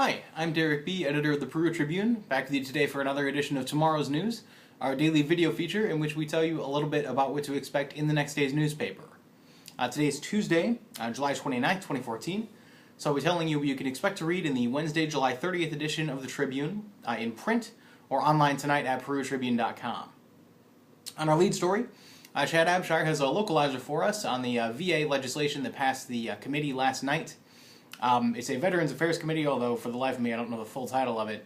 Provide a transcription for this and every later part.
Hi, I'm Derek B., editor of the Peru Tribune, back with you today for another edition of Tomorrow's News, our daily video feature in which we tell you a little bit about what to expect in the next day's newspaper. Today is Tuesday, July 29th, 2014, so I'll be telling you what you can expect to read in the Wednesday, July 30th edition of the Tribune, in print or online tonight at perutribune.com. On our lead story, Seth Adelsperger has a localizer for us on the VA legislation that passed the committee last night. It's a Veterans Affairs Committee, although for the life of me I don't know the full title of it.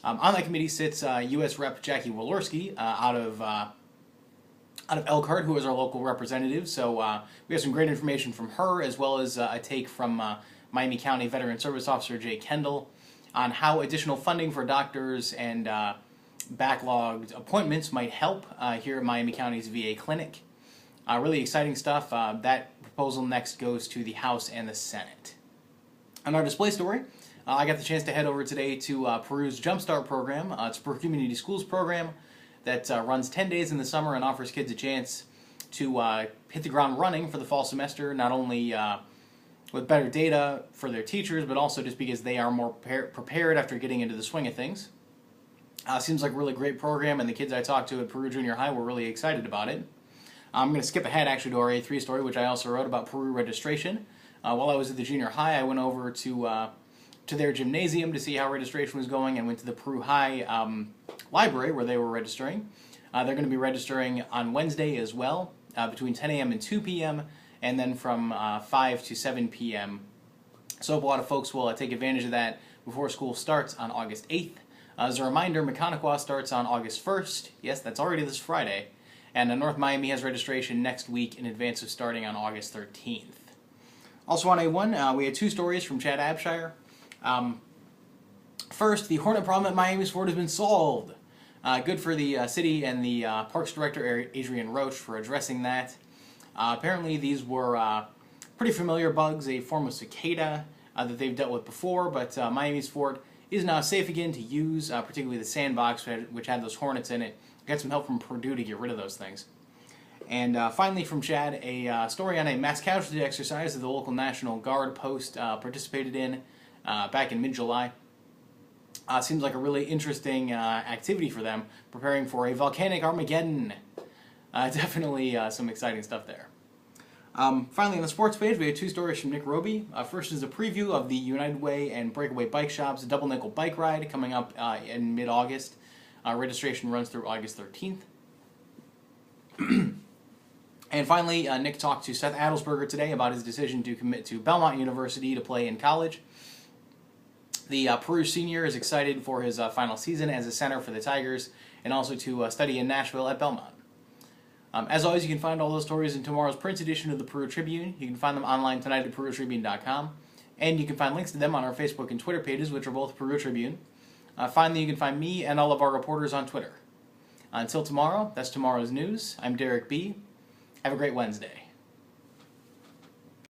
On that committee sits U.S. Rep. Jackie Walorski out of Elkhart, who is our local representative. So we have some great information from her, as well as a take from Miami County Veteran Service Officer Jay Kendall on how additional funding for doctors and backlogged appointments might help here at Miami County's VA clinic. Really exciting stuff. That proposal next goes to the House and the Senate. On our display story, I got the chance to head over today to Peru's Jumpstart program. It's a Peru Community Schools program that runs 10 days in the summer and offers kids a chance to hit the ground running for the fall semester, not only with better data for their teachers, but also just because they are more prepared after getting into the swing of things. Seems like a really great program, and the kids I talked to at Peru Junior High were really excited about it. I'm going to skip ahead actually to our A3 story, which I also wrote about Peru registration. While I was at the junior high, I went over to their gymnasium to see how registration was going, and went to the Peru High library where they were registering. They're going to be registering on Wednesday as well, between 10 a.m. and 2 p.m., and then from 5 to 7 p.m. So a lot of folks will take advantage of that before school starts on August 8th. As a reminder, Mechaniqua starts on August 1st. Yes, that's already this Friday. And North Miami has registration next week in advance of starting on August 13th. Also on A1, we had two stories from Seth Adelsperger. First, the Hornet problem at Miami's Fort has been solved. Good for the city and the Parks Director, Adrian Roach, for addressing that. Apparently these were pretty familiar bugs, a form of cicada that they've dealt with before, but Miami's Fort is now safe again to use, particularly the sandbox, which had those hornets in it. Got some help from Purdue to get rid of those things. And finally from Chad, a story on a mass casualty exercise that the local National Guard post participated in back in mid-July. Seems like a really interesting activity for them, preparing for a volcanic Armageddon. Definitely some exciting stuff there. Finally, on the sports page, we have two stories from Nick Roby. First is a preview of the United Way and Breakaway Bike Shop's Double Nickel Bike Ride coming up in mid-August. Registration runs through August 13th. And finally, Nick talked to Seth Adelsperger today about his decision to commit to Belmont University to play in college. The Peru senior is excited for his final season as a center for the Tigers, and also to study in Nashville at Belmont. As always, you can find all those stories in tomorrow's print edition of the Peru Tribune. You can find them online tonight at perutribune.com, and you can find links to them on our Facebook and Twitter pages, which are both Peru Tribune. Finally, you can find me and all of our reporters on Twitter. Until tomorrow, that's tomorrow's news. I'm Derek B. Have a great Wednesday.